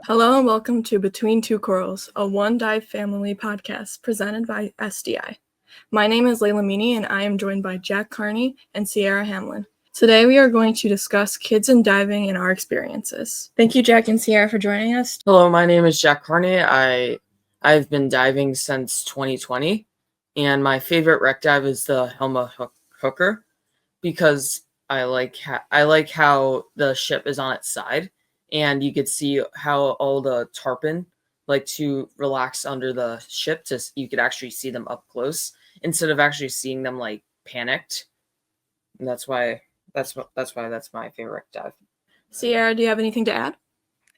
Hello and welcome to Between Two Corals, a One Dive Family podcast presented by SDI. My name is Leila Meany and I am joined by Jack Carney and Sierra Hamlin. Today we are going to discuss kids in diving and our experiences. Thank you, Jack and Sierra, for joining us. Hello, my name is Jack Carney. I've been diving since 2020, and my favorite wreck dive is the Helma Hooker because I like how the ship is on its side, and you could see how all the tarpon like to relax under the ship. You could actually see them up close instead of actually seeing them like panicked. And that's why that's my favorite wreck dive. Sierra, do you have anything to add?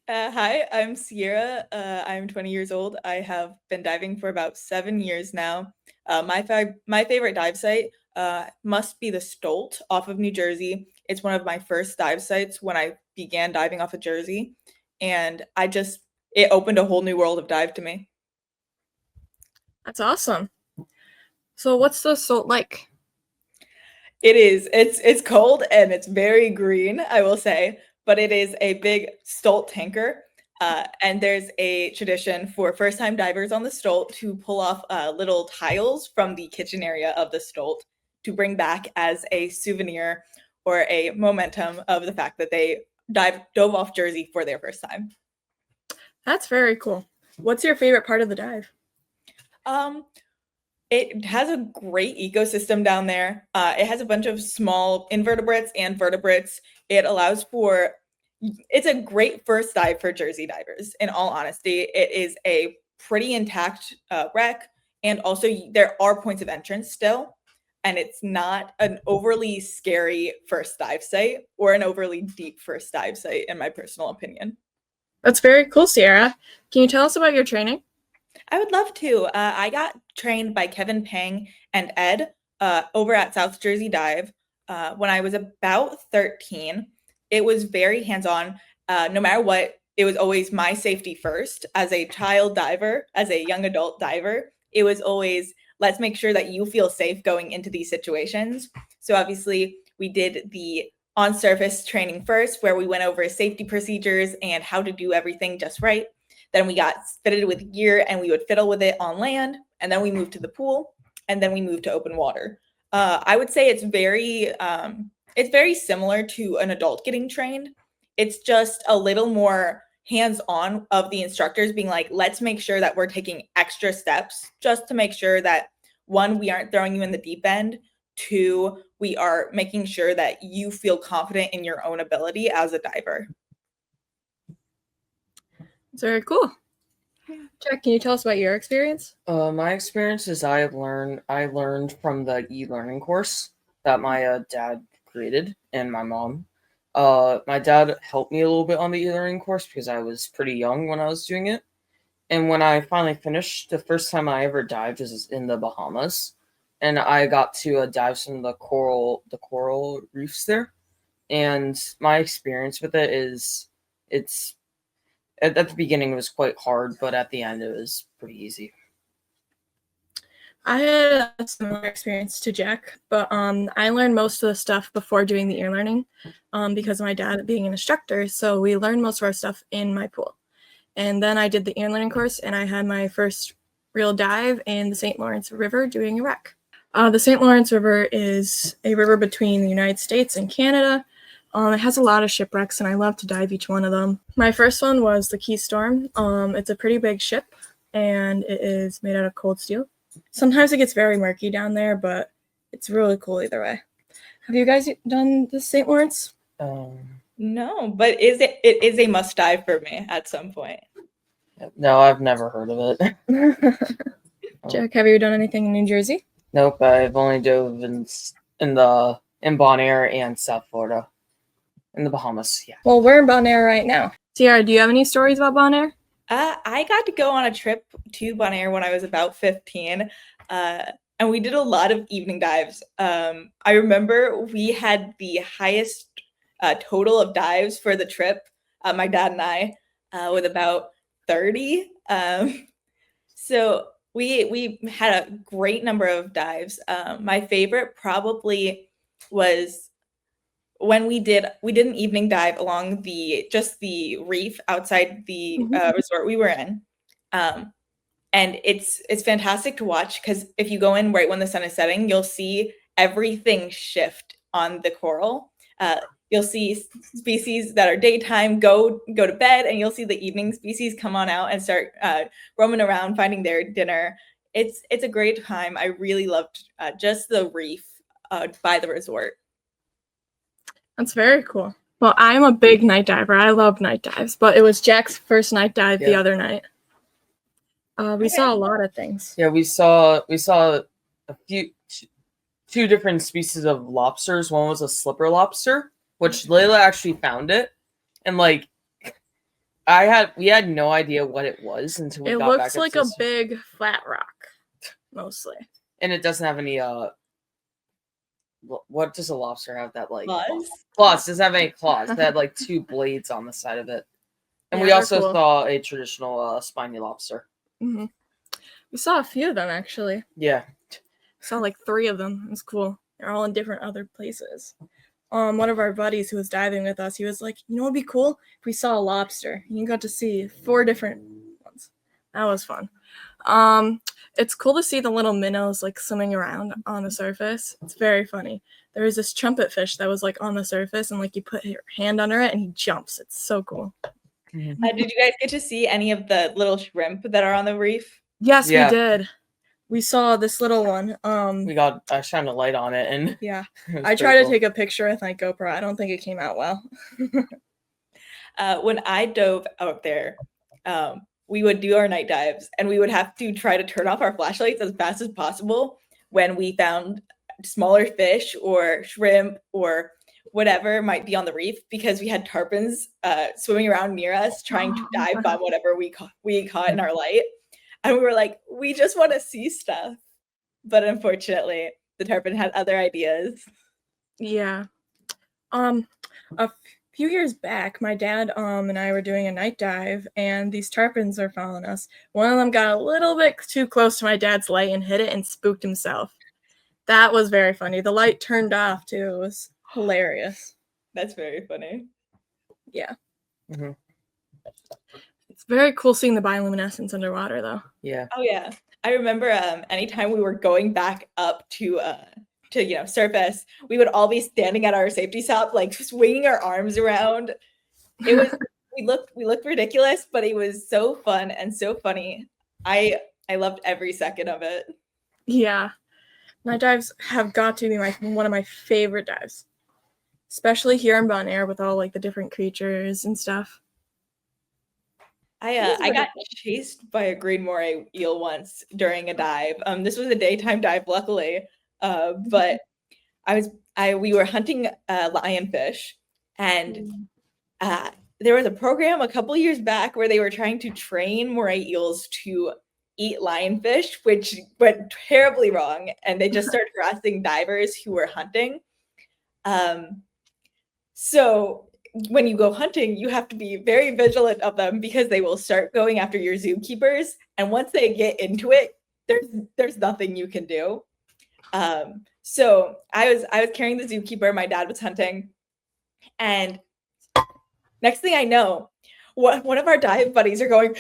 Hi, I'm Sierra. I'm 20 years old. I have been diving for about 7 years now. My favorite dive site must be the Stolt off of New Jersey. It's one of my first dive sites when I began diving off of Jersey, and it opened a whole new world of dive to me. That's awesome. So what's the Stolt like? It's cold and it's very green, I will say. But it is a big Stolt tanker. And there's a tradition for first-time divers on the Stolt to pull off little tiles from the kitchen area of the Stolt to bring back as a souvenir or a momentum of the fact that they dove off Jersey for their first time. That's very cool. What's your favorite part of the dive? It has a great ecosystem down there. It has a bunch of small invertebrates and vertebrates. It's a great first dive for Jersey divers. In all honesty, it is a pretty intact wreck. And also there are points of entrance still. And it's not an overly scary first dive site or an overly deep first dive site, in my personal opinion. That's very cool, Sierra. Can you tell us about your training? I would love to. I got trained by Kevin Pang and Ed over at South Jersey Dive when I was about 13. It was very hands-on. No matter what, it was always my safety first. As a child diver, as a young adult diver, it was always, let's make sure that you feel safe going into these situations. So obviously, we did the on-surface training first, where we went over safety procedures and how to do everything just right. Then we got fitted with gear and we would fiddle with it on land. And then we moved to the pool and then we moved to open water. I would say it's very similar to an adult getting trained. It's just a little more hands-on of the instructors being like, let's make sure that we're taking extra steps just to make sure that, one, we aren't throwing you in the deep end. Two, we are making sure that you feel confident in your own ability as a diver. It's very cool. Jack, can you tell us about your experience? My experience is I learned from the e-learning course that my dad created and my mom. My dad helped me a little bit on the e-learning course because I was pretty young when I was doing it. And when I finally finished, the first time I ever dived was in the Bahamas, and I got to dive some of the coral reefs there. And my experience with it is it's. At the beginning, it was quite hard, but at the end, it was pretty easy. I had a similar experience to Jack, but I learned most of the stuff before doing the e-learning because of my dad being an instructor. So we learned most of our stuff in my pool. And then I did the e-learning course, and I had my first real dive in the St. Lawrence River doing a wreck. The St. Lawrence River is a river between the United States and Canada. It has a lot of shipwrecks, and I love to dive each one of them. My first one was the Keystorm. It's a pretty big ship, and it is made out of cold steel. Sometimes it gets very murky down there, but it's really cool either way. Have you guys done the St. Lawrence? No, but it is a must dive for me at some point. No, I've never heard of it. Jack, have you done anything in New Jersey? Nope, I've only dove in Bonaire and South Florida. In the Bahamas, yeah. Well, we're in Bonaire right now. Sierra, do you have any stories about Bonaire? I got to go on a trip to Bonaire when I was about 15, and we did a lot of evening dives. I remember we had the highest total of dives for the trip, my dad and I, with about 30. So we had a great number of dives. My favorite probably was when we did an evening dive along the reef outside the resort we were in. And it's fantastic to watch because if you go in right when the sun is setting, you'll see everything shift on the coral. You'll see species that are daytime go to bed, and you'll see the evening species come on out and start roaming around finding their dinner. It's a great time. I really loved just the reef by the resort. That's very cool. Well, I'm a big night diver. I love night dives, but it was Jack's first night dive the other night. We saw a lot of things. Yeah, we saw a two different species of lobsters. One was a slipper lobster, which Layla actually found it, and like we had no idea what it was until we got back. It looks like a big flat rock, mostly, and it doesn't have any what does a lobster have that like claws? Claws. Doesn't have any claws. It had like two blades on the side of it, and we also saw a traditional spiny lobster. Mm-hmm. We saw a few of them actually. Yeah. We saw like 3 of them. It was cool. They're all in different other places. One of our buddies who was diving with us, he was like, you know what'd be cool? If we saw a lobster. You got to see 4 different ones. That was fun. It's cool to see the little minnows like swimming around on the surface. It's very funny. There was this trumpet fish that was like on the surface, and like you put your hand under it and he jumps. It's so cool. Did you guys get to see any of the little shrimp that are on the reef? Yes, we did. We saw this little one. I shined a light on it, and yeah, I tried to take a picture with my GoPro. I don't think it came out well. When I dove out there, we would do our night dives, and we would have to try to turn off our flashlights as fast as possible when we found smaller fish or shrimp or whatever might be on the reef, because we had tarpons swimming around near us trying to dive on whatever we caught in our light. And we were like, we just want to see stuff. But unfortunately, the tarpon had other ideas. Yeah. A few years back, my dad and I were doing a night dive, and these tarpons are following us. One of them got a little bit too close to my dad's light and hit it and spooked himself. That was very funny. The light turned off too. It was hilarious. That's very funny. Yeah. Mm-hmm. It's very cool seeing the bioluminescence underwater, though. Yeah. Oh yeah. I remember anytime we were going back up to surface, we would all be standing at our safety stop, like swinging our arms around. It was we looked ridiculous, but it was so fun and so funny. I loved every second of it. Yeah. Night dives have got to be one of my favorite dives, especially here in Bonaire with all like the different creatures and stuff. I got chased by a green moray eel once during a dive. This was a daytime dive, luckily, but we were hunting lionfish, and there was a program a couple years back where they were trying to train moray eels to eat lionfish, which went terribly wrong, and they just started harassing divers who were hunting. So when you go hunting, you have to be very vigilant of them because they will start going after your zookeepers, and once they get into it, there's nothing you can do. So I was carrying the zookeeper, my dad was hunting, and next thing I know, one of our dive buddies are going,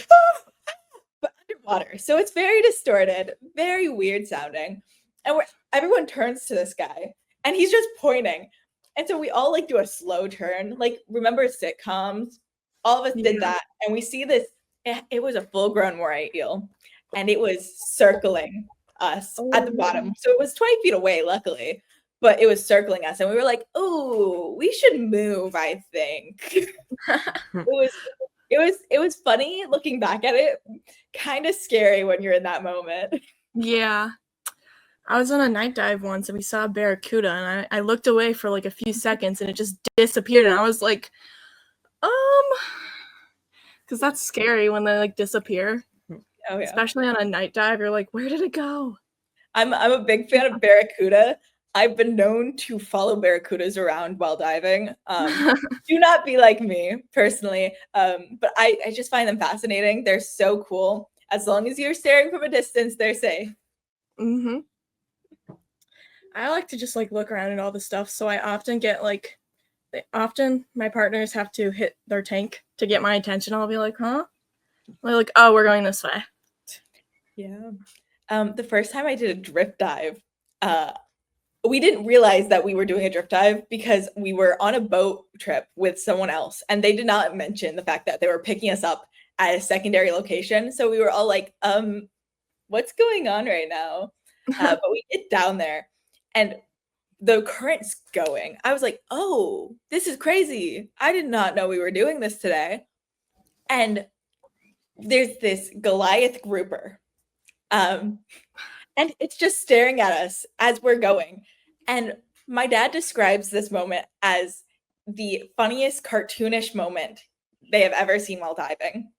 but underwater. So it's very distorted, very weird sounding. And everyone turns to this guy, and he's just pointing. And so we all like do a slow turn. Like, remember sitcoms? All of us did that. And we see this, it was a full-grown moray eel, and it was circling us at the bottom. So it was 20 feet away, luckily, but it was circling us. And we were like, oh, we should move, I think. It was funny looking back at it, kind of scary when you're in that moment. Yeah. I was on a night dive once, and we saw a barracuda, and I looked away for like a few seconds, and it just disappeared, and I was like, because that's scary when they like disappear. Oh, yeah. Especially on a night dive, you're like, where did it go? I'm a big fan of barracuda. I've been known to follow barracudas around while diving. Do not be like me, personally. But I just find them fascinating. They're so cool. As long as you're staring from a distance, they're safe. Mm-hmm. I like to just like look around at all the stuff, so I often get like often my partners have to hit their tank to get my attention. I'll be like, huh? They're like, oh, we're going this way. Yeah. The first time I did a drift dive, we didn't realize that we were doing a drift dive because we were on a boat trip with someone else, and they did not mention the fact that they were picking us up at a secondary location. So we were all like, what's going on right now? But we get down there, and the current's going. I was like, oh, this is crazy. I did not know we were doing this today. And there's this Goliath grouper. And it's just staring at us as we're going. And my dad describes this moment as the funniest cartoonish moment they have ever seen while diving.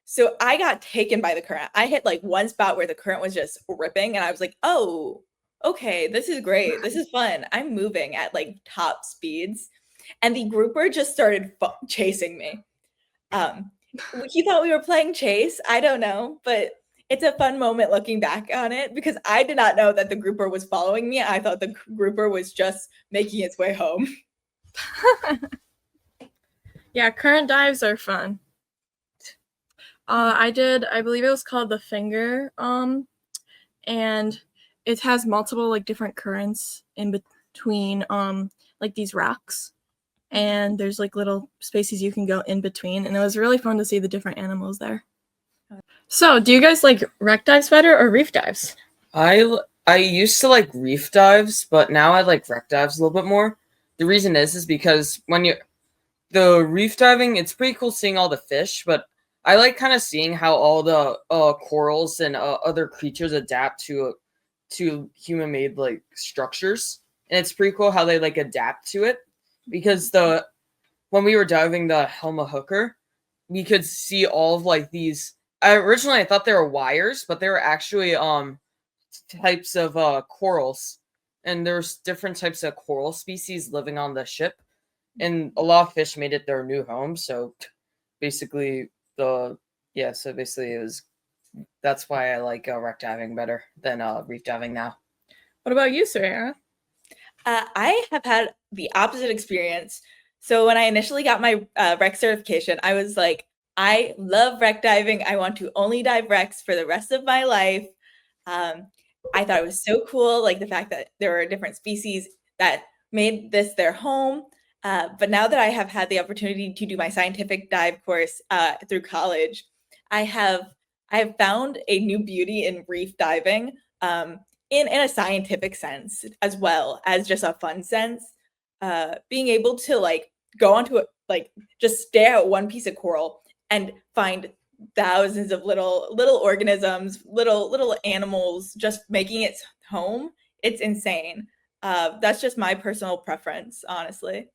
So I got taken by the current. I hit like one spot where the current was just ripping, and I was like, oh, okay, this is great. This is fun. I'm moving at like top speeds. And the grouper just started chasing me. He thought we were playing chase. I don't know, but it's a fun moment looking back on it because I did not know that the grouper was following me. I thought the grouper was just making its way home. Yeah, current dives are fun. I believe it was called the Finger, and it has multiple like different currents in between like these rocks, and there's like little spaces you can go in between, and it was really fun to see the different animals there. So, do you guys like wreck dives better or reef dives? I used to like reef dives, but now I like wreck dives a little bit more. The reason is because when the reef diving, it's pretty cool seeing all the fish, but I like kind of seeing how all the corals and other creatures adapt to human-made like structures, and it's pretty cool how they like adapt to it. Because when we were diving the Helma Hooker, we could see all of like these. Originally, I thought they were wires, but they were actually types of corals, and there's different types of coral species living on the ship, and a lot of fish made it their new home. So basically, that's why I like wreck diving better than reef diving now. What about you, Sarah? I have had the opposite experience. So when I initially got my wreck certification, I was like, I love wreck diving. I want to only dive wrecks for the rest of my life. I thought it was so cool, like the fact that there were different species that made this their home. But now that I have had the opportunity to do my scientific dive course through college, I have found a new beauty in reef diving, in a scientific sense as well as just a fun sense. Being able to like go onto it, like just stare at one piece of coral and find thousands of little organisms, little animals just making its home. It's insane. That's just my personal preference, honestly.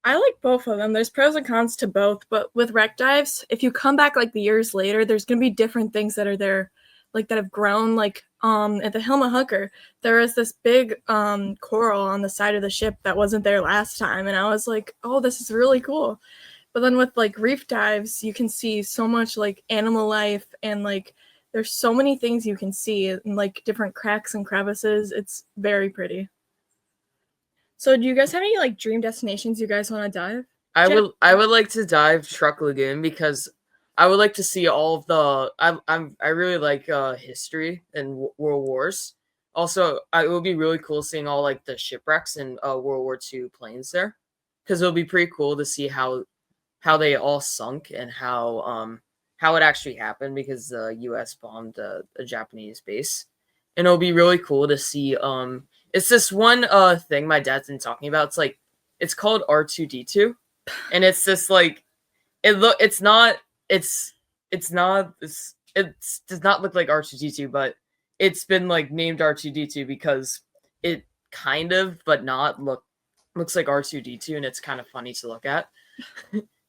I like both of them. There's pros and cons to both, but with wreck dives, if you come back like the years later, there's gonna be different things that are there, like that have grown. Like at the Helma Hooker, there was this big coral on the side of the ship that wasn't there last time, and I was like, oh, this is really cool. But then with like reef dives, you can see so much like animal life, and like there's so many things you can see, and like different cracks and crevices. It's very pretty. So do you guys have any like dream destinations you guys want to dive? I Jack? would like to dive Truk Lagoon because I would like to see all of the. I really like history and World Wars. Also, it would be really cool seeing all like the shipwrecks and World War II planes there, because it would be pretty cool to see how they all sunk and how it actually happened, because the U.S. bombed a Japanese base, and it'll be really cool to see. It's this one thing my dad's been talking about. It's called R2D2, and it's this like it does not look like R2D2, but it's been like named R2D2 because it kind of but not looks like R2D2, and it's kind of funny to look at.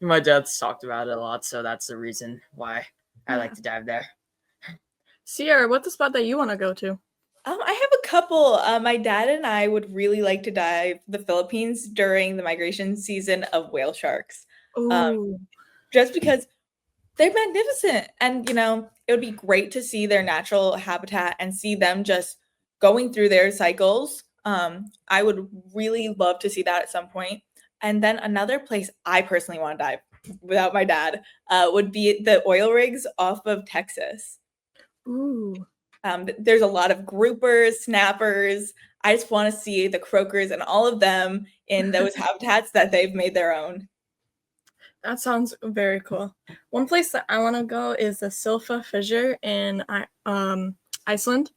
My dad's talked about it a lot, so that's the reason why I like to dive there. Sierra, what's the spot that you want to go to? I have a couple. My dad and I would really like to dive the Philippines during the migration season of whale sharks. Ooh. Just because they're magnificent, and it would be great to see their natural habitat and see them just going through their cycles I would really love to see that at some point. And then another place I personally want to dive without my dad would be the oil rigs off of Texas. Ooh. There's a lot of groupers, snappers. I just want to see the croakers and all of them in those habitats that they've made their own. That sounds very cool. One place that I want to go is the Silfa Fissure in Iceland.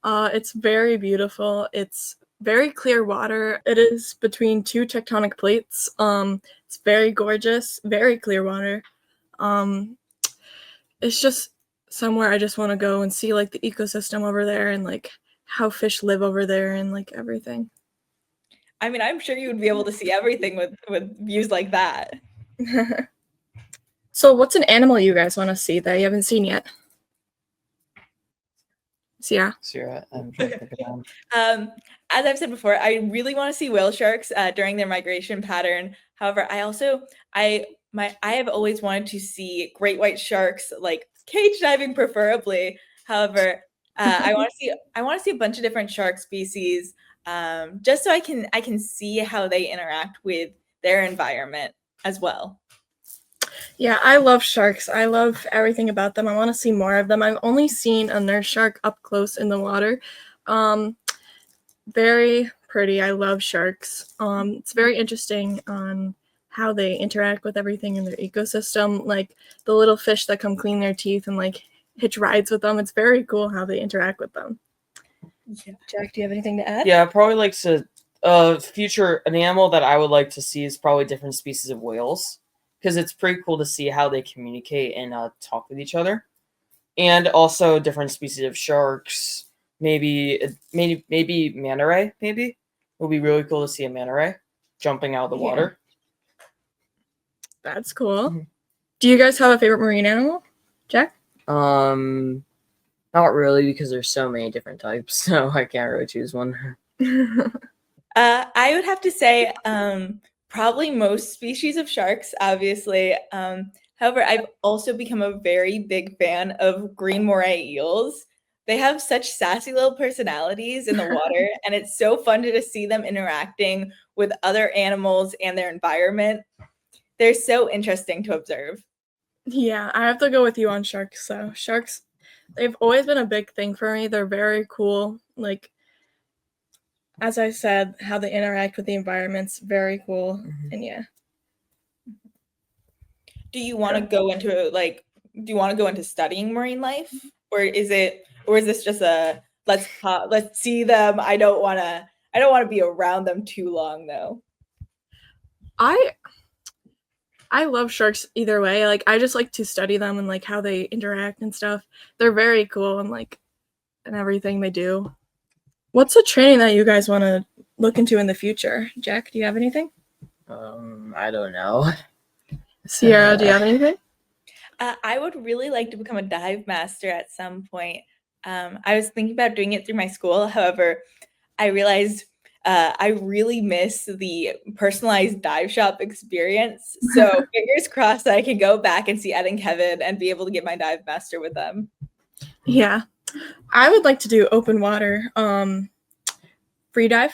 It's very beautiful. It's very clear water. It is between two tectonic plates. It's very gorgeous, very clear water. It's just somewhere I just want to go and see like the ecosystem over there and like how fish live over there and like everything. I mean, I'm sure you would be able to see everything with views like that. So what's an animal you guys want to see that you haven't seen yet? Sierra? Sierra, I'm trying to think of them. As I've said before, I really want to see whale sharks during their migration pattern. However, I have always wanted to see great white sharks, like cage diving preferably. However, I want to see a bunch of different shark species, just so I can see how they interact with their environment as well. Yeah, I love sharks. I love everything about them. I want to see more of them. I've only seen a nurse shark up close in the water. Very pretty. I love sharks. It's very interesting on how they interact with everything in their ecosystem, like the little fish that come clean their teeth and like hitch rides with them. It's very cool how they interact with them. Yeah. Jack, do you have anything to add? Yeah, probably like an animal that I would like to see is probably different species of whales, because it's pretty cool to see how they communicate and talk with each other, and also different species of sharks. Maybe manta ray. Maybe it would be really cool to see a manta ray jumping out of the water. That's cool. Mm-hmm. Do you guys have a favorite marine animal, Jack? Not really, because there's so many different types, so I can't really choose one. I would have to say probably most species of sharks, obviously. However, I've also become a very big fan of green moray eels. They have such sassy little personalities in the water, and it's so fun to just see them interacting with other animals and their environment. They're so interesting to observe. Yeah, I have to go with you on sharks. So sharks, they've always been a big thing for me. They're very cool. Like, as I said, how they interact with the environment's very cool. Mm-hmm. And yeah. Do you want to go into studying marine life, or is this just a let's see them? I don't want to be around them too long though. I love sharks either way. Like, I just like to study them and like how they interact and stuff. They're very cool and everything they do. What's a training that you guys want to look into in the future? Jack, do you have anything? I don't know. Sierra, do you have anything? I would really like to become a dive master at some point. I was thinking about doing it through my school. However, I realized I really miss the personalized dive shop experience. So fingers crossed that I can go back and see Ed and Kevin and be able to get my dive master with them. Yeah. I would like to do open water free dive.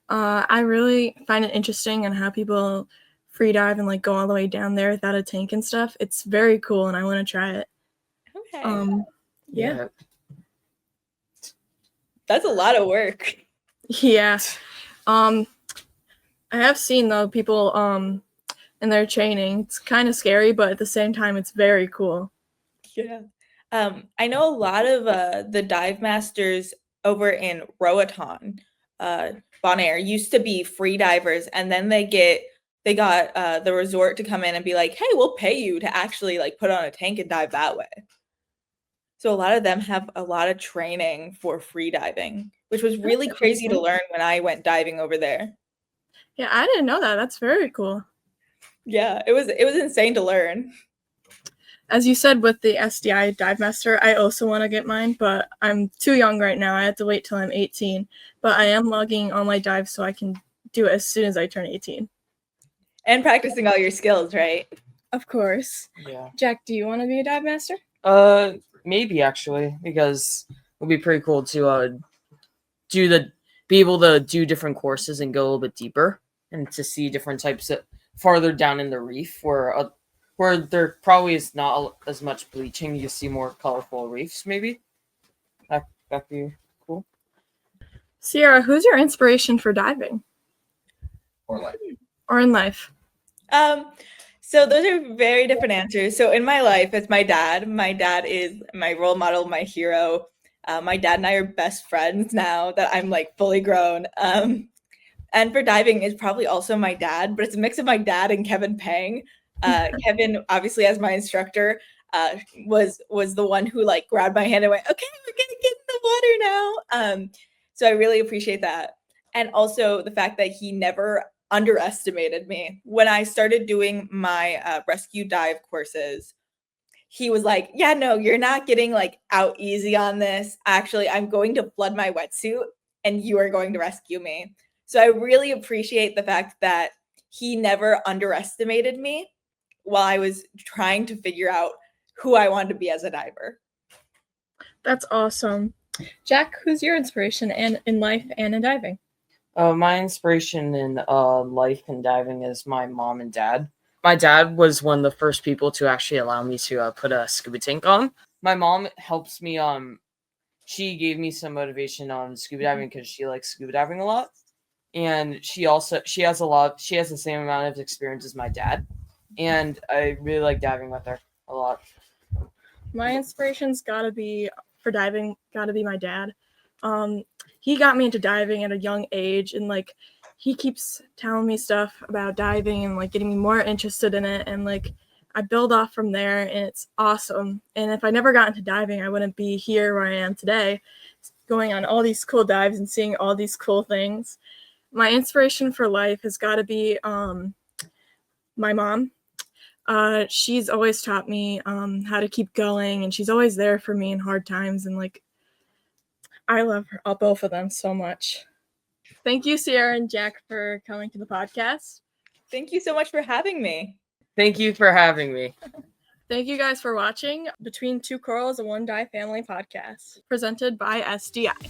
I really find it interesting on how people free dive and go all the way down there without a tank and stuff. It's very cool and I want to try it. Okay. Yeah. That's a lot of work. Yeah. I have seen though people in their training. It's kind of scary, but at the same time it's very cool. Yeah. I know a lot of the dive masters over in Roatan, Bonaire, used to be free divers, and then they got the resort to come in and be like, hey, we'll pay you to actually put on a tank and dive that way. So a lot of them have a lot of training for free diving, which was really crazy to learn when I went diving over there. Yeah, I didn't know that. That's very cool. Yeah, it was insane to learn. As you said with the SDI Dive Master, I also want to get mine, but I'm too young right now. I have to wait till I'm 18. But I am logging all my dives so I can do it as soon as I turn 18. And practicing all your skills, right? Of course. Yeah. Jack, do you want to be a dive master? Maybe actually, because it would be pretty cool to do be able to do different courses and go a little bit deeper and to see different types of farther down in the reef where there probably is not as much bleaching. You see more colorful reefs, maybe. That'd be cool. Sierra, who's your inspiration for diving Or like, or in life? So those are very different answers. So in my life, it's my dad. My dad is my role model, my hero. My dad and I are best friends now that I'm like fully grown. And for diving is probably also my dad, but it's a mix of my dad and Kevin Pang. Kevin, obviously, as my instructor, was the one who like grabbed my hand and went, "Okay, we're gonna get in the water now." So I really appreciate that, and also the fact that he never underestimated me. When I started doing my rescue dive courses, he was like, "Yeah, no, you're not getting like out easy on this. Actually, I'm going to flood my wetsuit and you are going to rescue me." So I really appreciate the fact that he never underestimated me while I was trying to figure out who I wanted to be as a diver. That's awesome. Jack, who's your inspiration and in life and in diving? My inspiration in life and diving is my mom and dad. My dad was one of the first people to actually allow me to put a scuba tank on. My mom helps me. She gave me some motivation on scuba diving because she likes scuba diving a lot, and she has the same amount of experience as my dad, and I really like diving with her a lot. My inspiration's gotta be my dad. He got me into diving at a young age, and like he keeps telling me stuff about diving and like getting me more interested in it, and like I build off from there, and it's awesome. And if I never got into diving, I wouldn't be here where I am today, going on all these cool dives and seeing all these cool things. My inspiration for life has got to be my mom. She's always taught me how to keep going, and she's always there for me in hard times, and like I love her, both of them so much. Thank you, Sierra and Jack, for coming to the podcast. Thank you so much for having me. Thank you for having me. Thank you guys for watching Between Two Corals and One Dive Family podcast, presented by SDI.